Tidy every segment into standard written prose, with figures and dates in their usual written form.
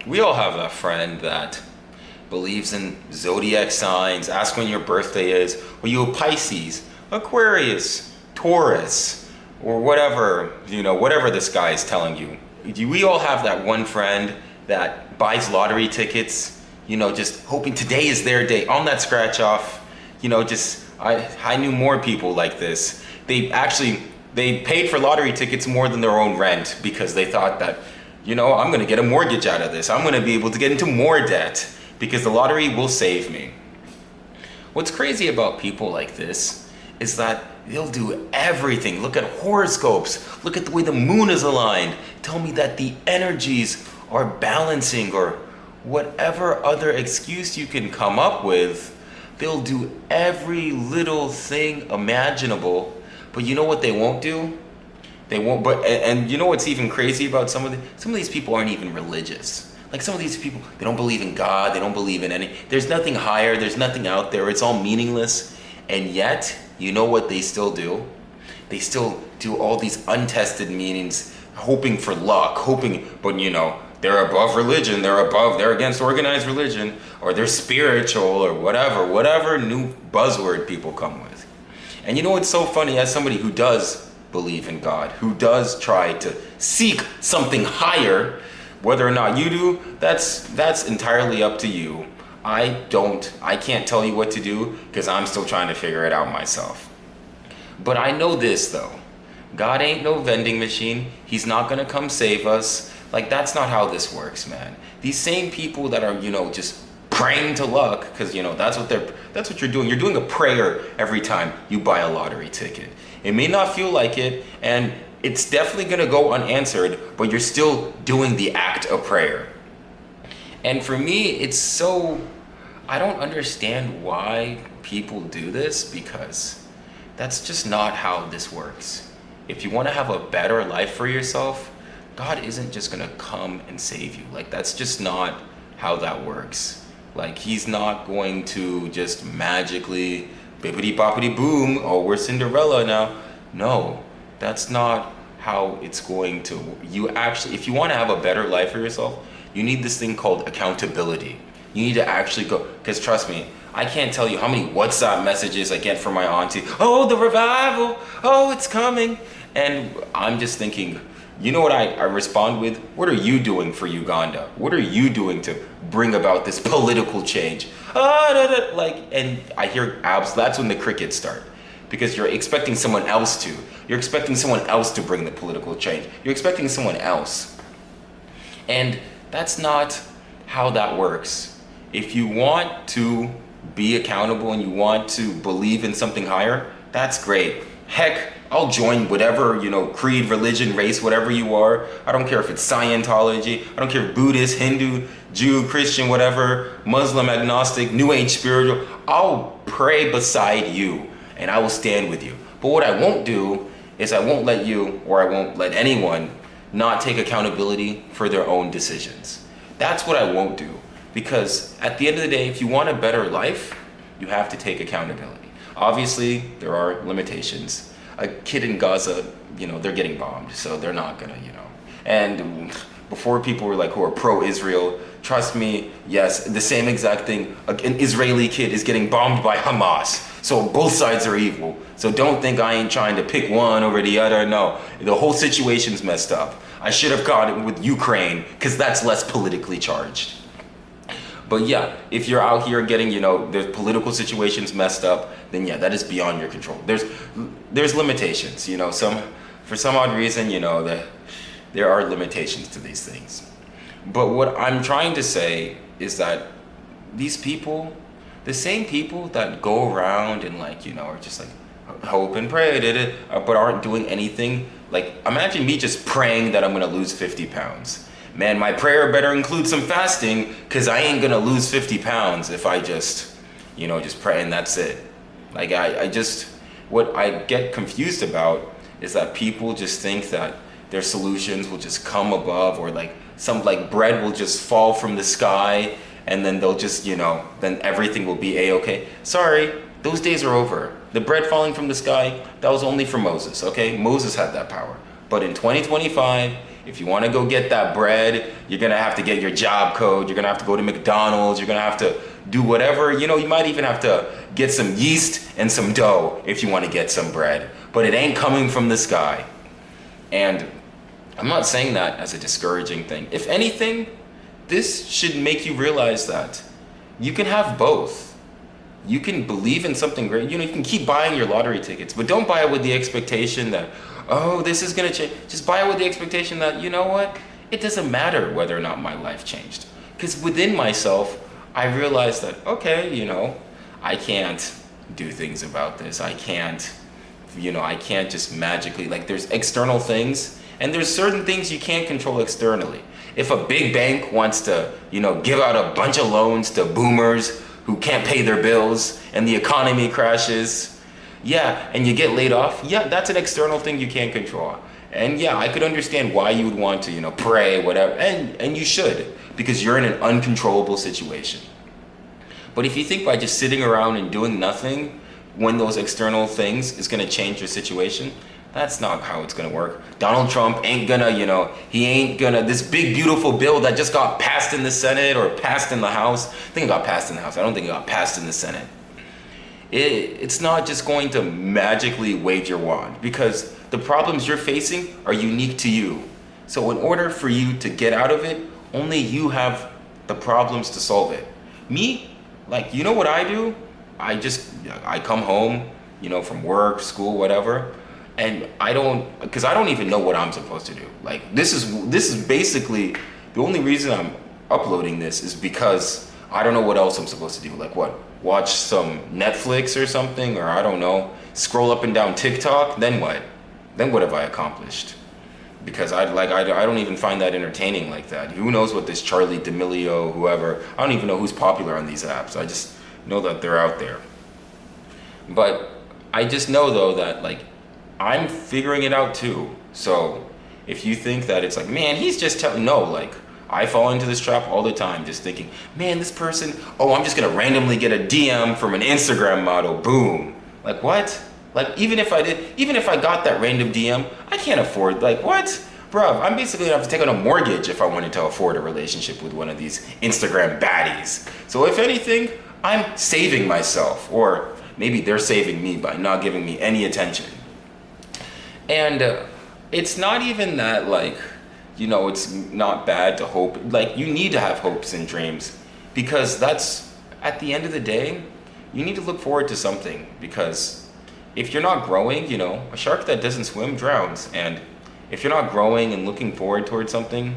We all have that friend that believes in zodiac signs, ask when your birthday is. Are you a Pisces, Aquarius, Taurus, or whatever, whatever this guy is telling you. We all have that one friend that buys lottery tickets, just hoping today is their day on that scratch off. I knew more people like this. They paid for lottery tickets more than their own rent because they thought that, I'm gonna get a mortgage out of this. I'm gonna be able to get into more debt because the lottery will save me. What's crazy about people like this is that they'll do everything. Look at horoscopes, look at the way the moon is aligned, tell me that the energies are balancing, or whatever other excuse you can come up with. They'll do every little thing imaginable, but you know what they won't do? They won't. And you know what's even crazy about some of these people aren't even religious. Like some of these people, they don't believe in God. They don't believe in any. There's nothing higher. There's nothing out there. It's all meaningless. And yet, you know what they still do? They still do all these untested meanings, hoping for luck, but they're above religion. They're against organized religion, or they're spiritual, or whatever new buzzword people come with. And you know what's so funny? As somebody who does believe in God, who does try to seek something higher, whether or not you do, that's entirely up to you. I can't tell you what to do because I'm still trying to figure it out myself. But I know this though. God ain't no vending machine. He's not gonna come save us. Like, that's not how this works, man. These same people that are, just praying to luck, because that's what you're doing. You're doing a prayer every time you buy a lottery ticket. It may not feel like it, and it's definitely gonna go unanswered, but you're still doing the act of prayer. And for me, I don't understand why people do this, because that's just not how this works. If you want to have a better life for yourself, God isn't just gonna come and save you. Like, that's just not how that works. Like, he's not going to just magically bippity boppity boom, oh, we're Cinderella now. No, that's not how it's going to. If you want to have a better life for yourself, you need this thing called accountability. You need to actually go, because trust me, I can't tell you how many WhatsApp messages I get from my auntie. Oh, the revival, oh, it's coming. And I'm just thinking, you know what I respond with? What are you doing for Uganda? What are you doing to bring about this political change? And I hear abs, that's when the crickets start. Because you're expecting someone else to. You're expecting someone else to bring the political change. You're expecting someone else. And that's not how that works. If you want to be accountable and you want to believe in something higher, that's great. Heck, I'll join whatever, creed, religion, race, whatever you are. I don't care if it's Scientology. I don't care if Buddhist, Hindu, Jew, Christian, whatever, Muslim, agnostic, New Age, spiritual. I'll pray beside you and I will stand with you. But what I won't do is I won't let you, or I won't let anyone, not take accountability for their own decisions. That's what I won't do. Because at the end of the day, if you want a better life, you have to take accountability. Obviously, there are limitations. A kid in Gaza, they're getting bombed, so they're not gonna, And before people were like, who are pro-Israel, trust me, yes, the same exact thing. An Israeli kid is getting bombed by Hamas. So both sides are evil. So don't think I ain't trying to pick one over the other. No, the whole situation's messed up. I should have gone with Ukraine, because that's less politically charged. But yeah, if you're out here getting, the political situations messed up, then yeah, that is beyond your control. There's limitations, for some odd reason, that there are limitations to these things. But what I'm trying to say is that these people, the same people that go around and are just hope and pray, but aren't doing anything. Like, imagine me just praying that I'm gonna lose 50 pounds. Man, my prayer better include some fasting, because I ain't gonna lose 50 pounds if I just pray and that's it. Like, what I get confused about is that people just think that their solutions will just come above, or some bread will just fall from the sky, and then they'll just, then everything will be a-okay. Sorry, those days are over. The bread falling from the sky, that was only for Moses, okay? Moses had that power. But in 2025, If you want to go get that bread, you're going to have to get your job code. You're going to have to go to McDonald's. You're going to have to do whatever. You know, you might even have to get some yeast and some dough if you want to get some bread. But it ain't coming from the sky. And I'm not saying that as a discouraging thing. If anything, this should make you realize that you can have both. You can believe in something great. You know, you can keep buying your lottery tickets, but don't buy it with the expectation that, oh, this is gonna change. Just buy it with the expectation that, you know what? It doesn't matter whether or not my life changed. Because within myself, I realized that, okay, you know, I can't do things about this. I can't, you know, I can't just magically, like there's external things and there's certain things you can't control externally. If a big bank wants to, you know, give out a bunch of loans to boomers who can't pay their bills and the economy crashes, yeah, and you get laid off, yeah, that's an external thing you can't control. And yeah, I could understand why you would want to, you know, pray, whatever, and you should, because you're in an uncontrollable situation. But if you think by just sitting around and doing nothing when those external things is gonna change your situation, that's not how it's gonna work. Donald Trump ain't gonna, you know, he ain't gonna, this big beautiful bill that just got passed in the Senate or passed in the House, I think it got passed in the House, I don't think it got passed in the Senate. It's not just going to magically wave your wand, because the problems you're facing are unique to you. So in order for you to get out of it, only you have the problems to solve it. Me, like, you know what I do? I come home, you know, from work, school, whatever, and because I don't even know what I'm supposed to do. Like, this is basically, the only reason I'm uploading this is because I don't know what else I'm supposed to do. Like what? Watch some Netflix or something, or I don't know, scroll up and down TikTok, then what? Then what have I accomplished? Because I don't even find that entertaining like that. Who knows what this Charlie D'Amelio, whoever, I don't even know who's popular on these apps. I just know that they're out there. But I just know though that, like, I'm figuring it out too. So if you think that it's like, man, he's just telling, no, like, I fall into this trap all the time, just thinking, man, this person, oh, I'm just gonna randomly get a DM from an Instagram model, boom. Like, what? Like, even if I got that random DM, I can't afford, like, what? Bruv, I'm basically gonna have to take on a mortgage if I wanted to afford a relationship with one of these Instagram baddies. So if anything, I'm saving myself, or maybe they're saving me by not giving me any attention. And it's not even that, like, you know, it's not bad to hope. Like, you need to have hopes and dreams, because that's, at the end of the day, you need to look forward to something. Because if you're not growing, you know, a shark that doesn't swim drowns. And if you're not growing and looking forward towards something,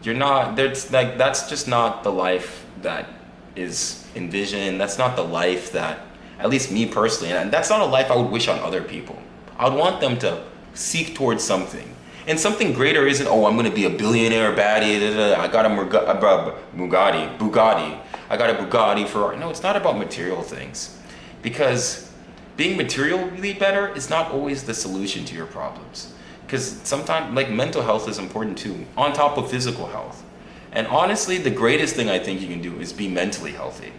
you're not, that's just not the life that is envisioned. That's not the life that, at least me personally, and that's not a life I would wish on other people. I would want them to seek towards something. And something greater isn't, oh, I'm gonna be a billionaire baddie, I got a Bugatti. I got a Bugatti Ferrari. No, it's not about material things. Because being materially better is not always the solution to your problems. Because sometimes, like, mental health is important too, on top of physical health. And honestly, the greatest thing I think you can do is be mentally healthy.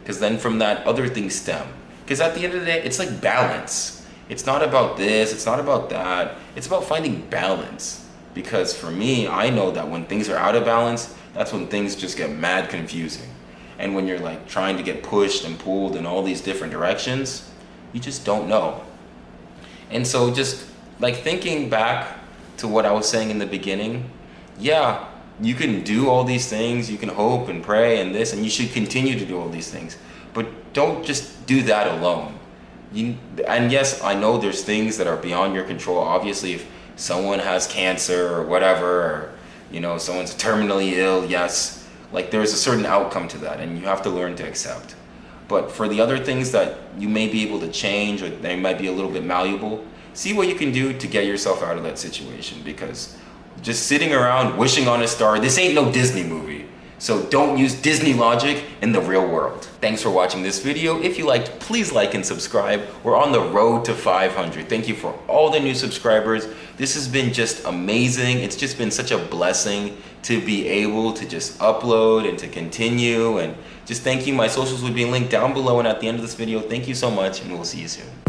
Because then from that, other things stem. Because at the end of the day, it's like balance. It's not about this, it's not about that. It's about finding balance. Because for me, I know that when things are out of balance, that's when things just get mad confusing. And when you're like trying to get pushed and pulled in all these different directions, you just don't know. And so just like thinking back to what I was saying in the beginning, yeah, you can do all these things, you can hope and pray and this, and you should continue to do all these things. But don't just do that alone. And yes, I know there's things that are beyond your control. Obviously, if someone has cancer or whatever, or, you know, someone's terminally ill, yes, like there's a certain outcome to that and you have to learn to accept. But for the other things that you may be able to change, or they might be a little bit malleable, see what you can do to get yourself out of that situation. Because just sitting around wishing on a star, this ain't no Disney movie. So don't use Disney logic in the real world. Thanks for watching this video. If you liked, please like and subscribe. We're on the road to 500. Thank you for all the new subscribers. This has been just amazing. It's just been such a blessing to be able to just upload and to continue. And just thank you. My socials will be linked down below and at the end of this video. Thank you so much, and we'll see you soon.